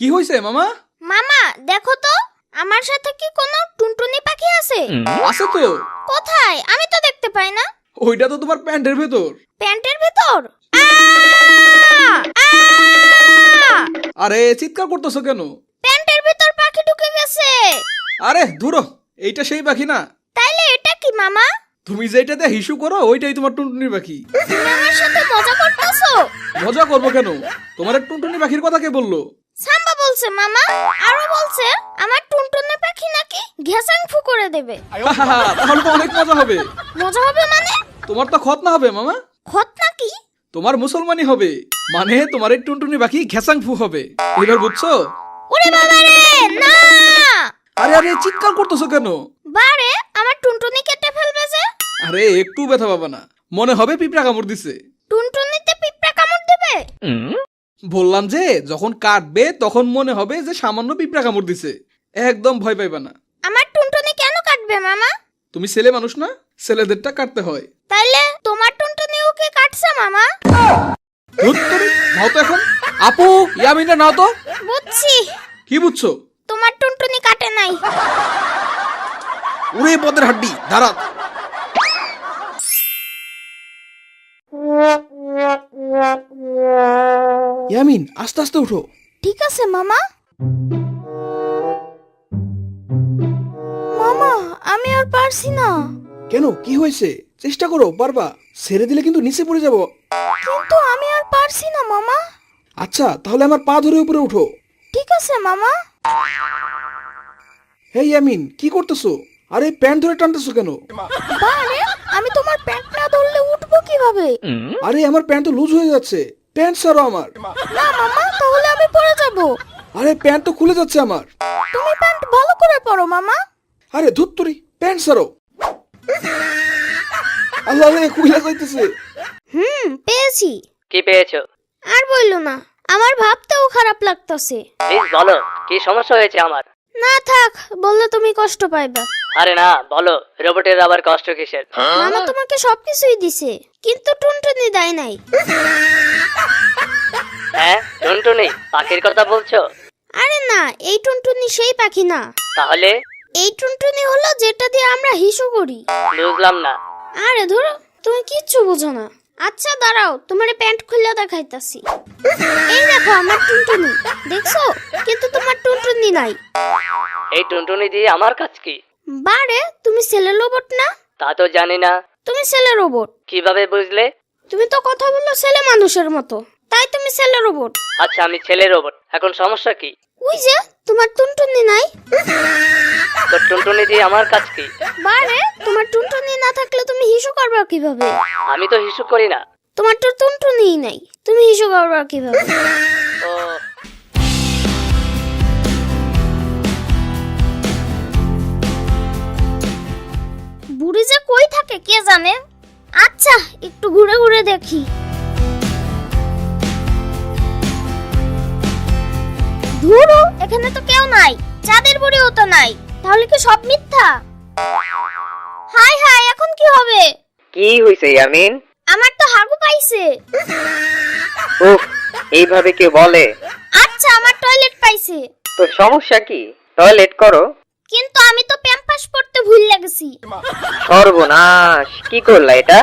কি হইছে মামা? মামা দেখো তো আমার সাথে কি কোনো টুনটুনি পাখি আছে? আছে তো। কোথায়? আমি তো দেখতে পাই না। ওইটা তো তোমার প্যান্টের ভেতর। প্যান্টের ভেতর? আরে চিৎকার করতেছো কেন? প্যান্টের ভেতর পাখি ঢুকে গেছে। আরে দূরো, এইটা সেই পাখি না। তাইলে এটা কি মামা? তুমি যেটাতে হিসু করো ওইটাই তোমার টুনটুনি পাখি। তুমি আমার সাথে মজা করতেছো? মজা করবো কেন? তোমার এক টুনটুনি পাখির কথা কে বললো? সাম্বা বলছে মামা। আরো বলছে আমার টুনটুনি পাখি নাকি ঘেসাং ফু করে দেবে। তাহলে তো অনেক মজা হবে। মজা হবে মানে? তোমার তো খতনা হবে মামা। খতনা কি? তোমার মুসলমানি হবে, মানে তোমার এই টুনটুনি পাখি ঘেসাং ফু হবে। এবার বুঝছো? ওরে বাবা রে, না! আরে আরে চিৎকার করতেছো কেন? বারে আমার টুনটুনি কেটে ফেলবে যে। আরে একটু ব্যথা পাবা না, মনে হবে পিঁপড়া কামড় দিছে। টুনটুনিতে পিঁপড়া কামড় দেবে? বললাম যে যখন কাটবে তখন মনে হবে যে সামান্য পিঁপড়া কামড় দিছে। একদম ভয় পাইবা না। আমার টুনটুনি কেন কাটবে মামা? তুমি ছেলে মানুষ না, ছেলেদেরটা কাটতে হয়। তাইলে তোমার টুনটুনি ওকে কাটছে মামা? ধুৎ তোরে, নাও তো এখন। আপু ইয়ামিনটা নাও তো। বুঝছি। কি বুঝছো? তোমার টুনটুনি কাটে নাই। উড়ে পদের হাড্ডি দাঁড়া। ইয়ামিন আস্তে আস্তে উঠো। ঠিক আছে মামা। মামা আমি আর পারছি না। কেন, কি হয়েছে? চেষ্টা করো, পারবা। ছেড়ে দিলে কিন্তু নিচে পড়ে যাব। কিন্তু আমি আর পারছি না মামা। আচ্ছা তাহলে আমার পা ধরে উপরে উঠো। ঠিক আছে মামা। হে ইয়ামিন, কি করতেছো? আরে প্যান্ট ধরে টানতেছো কেন? বারে আমি তোমার প্যান্ট না ধরলে উঠবো কিভাবে? আরে আমার প্যান্ট তো লুজ হয়ে যাচ্ছে, প্যান্ট ছাড়ো আমার। না মামা, তাহলে আমি পড়ে যাব। আরে প্যান্ট তো খুলে যাচ্ছে আমার। তুমি প্যান্ট ভালো করে পরো মামা। আরে ধুত্তুরি, প্যান্ট ছাড়ো। আল্লাহ রে, খুলে যাইতেছে। পেয়েছি। কি পেয়েছো? আর বললো না, আমার ভাবতেও খারাপ লাগতেছে। প্লিজ বলো, কি সমস্যা হয়েছে আমার? না থাক, বললে তুমি কষ্ট পাইবা। আরে না, বলো, রোবটের আবার কষ্ট কিসের? মামা তোমাকে সবকিছুই দিছে, কিন্তু টুনটুনি দেয় নাই। হ্যাঁ, টুনটুনি পাখির কথা বলছো? আরে না, এই টুনটুনি সেই পাখি না। তাহলে? এই টুনটুনি হলো যেটা দিয়ে আমরা হিসু করি। বুঝলাম না। আরে ধরো, তুমি কিচ্ছু বুঝো না। আচ্ছা দাঁড়াও, তোমার প্যান্ট খুলে দেখাইতাছি। এই দেখো আমার টুনটুনি, দেখছো? কিন্তু তোমার টুনটুনি নাই। এই টুনটুনি দিয়ে আমার কাজ কি? বারে, তুমি ছেলে রোবট না? তা তো জানি না। তুমি ছেলে রোবট। কিভাবে বুঝলে? তুমি তো কথা বললো ছেলে মানুষের মতো, তাই তুমি ছেলে রোবট। আচ্ছা আমি ছেলে রোবট, এখন সমস্যা কি? ওই যে তোমার টুনটুনি নাই। তো টুনটুনি দিয়ে আমার কাজ কি? বারে, তোমার টুনটুনি না থাকলে তুমি হিসু করবে কিভাবে? আমি তো হিসু করি না। তোমার তো টুনটুনিই নাই, তুমি হিসু করবে কিভাবে? ও বুড়ি যে কই থাকে কে জানে। আচ্ছা একটু ঘুরে ঘুরে দেখি। ধুরু, এখানে তো কেউ নাই, চাঁদের বুড়িও তো নাই। তাহলে কি সব মিথ্যা? হাই হাই, এখন কি হবে? কি হইছে ইয়ামিন? আমার তো হাগু পাইছে। উফ, এইভাবে কে বলে? আচ্ছা আমার টয়লেট পাইছে। তো সমস্যা কি? টয়লেট করো। কিন্তু আমি তো প্যাম্পাস পড়তে ভুল লাগেছি। সর্বনাশ, কি করলা এটা?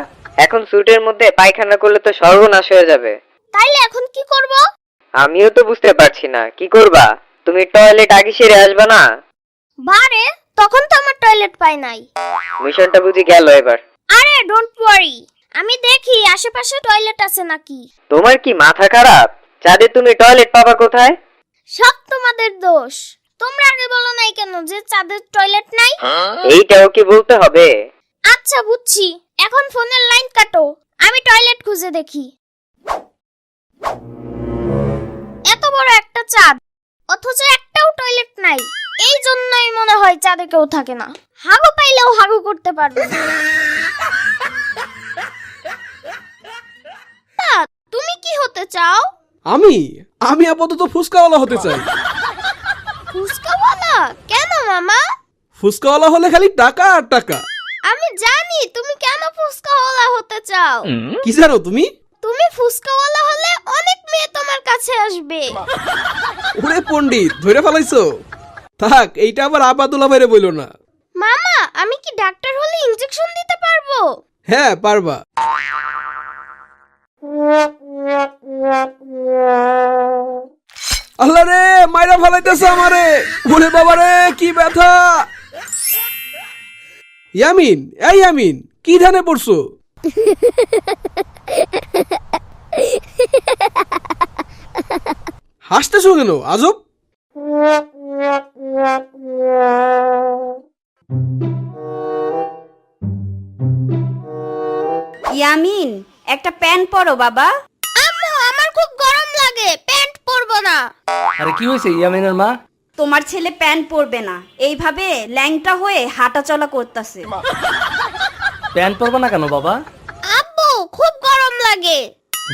এখন স্যুটের মধ্যে পায়খানা করলে তো সর্বনাশ হয়ে যাবে। তাইলে এখন কি করব? আমিও তো বুঝতে পারছি না, কি করবা? তুমি টয়লেট আগে সেরে আসবা না? বারে, তখন তো আমার টয়লেট পাই নাই। মিশনটা বুঝি গেল এবার। আরে ডোন্ট ওয়ারি, আমি দেখি আশেপাশে টয়লেট আছে নাকি। তোমার কি মাথা খারাপ? চাঁদে তুমি টয়লেট পাবা কোথায়? সব তোমাদের দোষ। তোমরা আগে বলো নাই কেন যে চাঁদের টয়লেট নাই? এইটাও কি বলতে হবে? আচ্ছা বুঝছি, এখন ফোনের লাইন কাটো, আমি টয়লেট খুঁজে দেখি। এত বড় একটা চাঁদ, অথচ একটাও টয়লেট নাই। এই জন্যই মনে হয় চাঁদে কেউ থাকে না। হাগু পাইলেও হাগু করতে পারবে না। তা, তুমি কি হতে চাও? আমি আপাতত ফুচকাওয়ালা হতে চাই। ফুচকাওয়ালা? কেন মামা? ফুচকাওয়ালা হলে খালি টাকা আর টাকা। আমি জানি তুমি কেন ফুচকাওয়ালা হতে চাও। কি জানো তুমি? তুমি ফুচকাওয়ালা হলে অনেক মেয়ে তোমার কাছে কাছে আসবে। ওরে পণ্ডিত ধরে ফেলাইছো। থাক, এইটা আবার আবাদুল্লাহ ভাইরে বইলো না। মামা, আমি কি ডাক্তার হলে ইনজেকশন দিতে পারবো? হ্যাঁ পারবা। আল্লাহ রে, মাইরা ফেলাইতেছে আমারে। ওরে বাবা রে, কি ব্যথা। ইয়ামিন, এই ইয়ামিন, কি ধানে পড়ছো? হাসতেছো কেন আজব? ইয়ামিন, একটা প্যান্ট পরো বাবা। আম্মু, আমার খুব গরম লাগে, প্যান্ট পরবো না। আরে কি হয়েছে ইয়ামিনের মা? তোমার ছেলে প্যান্ট পরবে না, এইভাবে ল্যাংটা হয়ে হাঁটাচলা করতেছে। প্যান্ট পরবো না কেন বাবা? আব্বু, খুব গরম লাগে।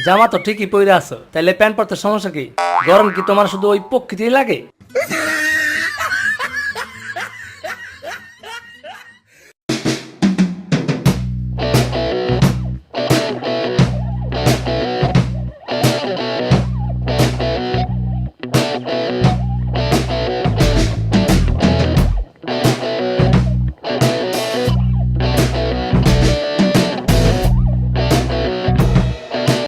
জামা তো ঠিকই পরে আছো, তাইলে প্যান্ট পরতে সমস্যা কি? গরম কি তোমার শুধু ওই প্রকৃতি লাগে?